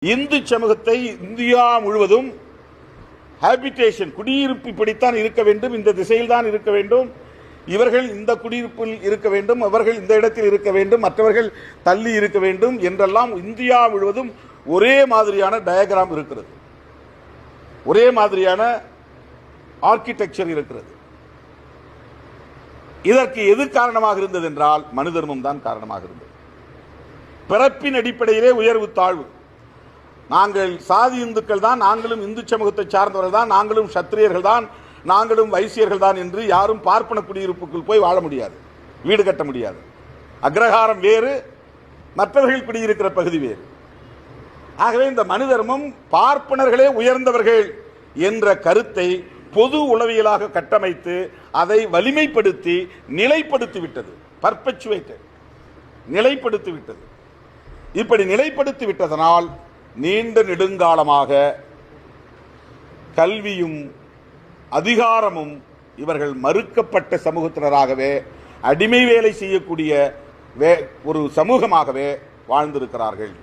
இந்து சமூகத்தை இந்தியா முழுவதும் ஹாபிடேஷன் குடியிருப்பு இப்படித்தான் இருக்க வேண்டும், இந்த திசையில் தான் இருக்க வேண்டும், இவர்கள் இந்த குடியிருப்பில் இருக்க வேண்டும், அவர்கள் இந்த இடத்தில் இருக்க வேண்டும், மற்றவர்கள் தள்ளி இருக்க வேண்டும் என்றெல்லாம் இந்தியா முழுவதும் ஒரே மாதிரியான டயகிராம் இருக்கிறது, ஒரே மாதிரியான ஆர்கிடெக்சர் இருக்கிறது. இதற்கு எது காரணமாக இருந்தது என்றால் மனு தர்மம் தான் காரணமாக இருந்தது. பிறப்பின் அடிப்படையிலே உயர்வு தாழ்வு. நாங்கள் சாதி இந்துக்கள் தான், நாங்களும் இந்து சமூகத்தை சார்ந்தவர்கள் தான், நாங்களும் சத்திரியர்கள் தான், நாங்களும் வைசியர்கள் தான் என்று யாரும் பார்ப்பன குடியிருப்புக்குள் போய் வாழ முடியாது, வீடு கட்ட முடியாது. அக்ரஹாரம் வேறு, மற்றவர்கள் குடியிருக்கிற பகுதி வேறு. ஆகவே இந்த மனு தர்மம் பார்ப்பனர்களே உயர்ந்தவர்கள் என்ற கருத்தை பொது உளவியலாக கட்டமைத்து அதை வலிமைப்படுத்தி நிலைப்படுத்திவிட்டது. பர்பச்சுவேட்டட், நிலைப்படுத்திவிட்டது. இப்படி நிலைப்படுத்திவிட்டதனால் நீண்ட நெடுங்காலமாக கல்வியும் அதிகாரமும் இவர்கள் மறுக்கப்பட்ட சமூகத்தினராகவே, அடிமை வேலை செய்யக்கூடிய ஒரு சமூகமாகவே வாழ்ந்திருக்கிறார்கள்.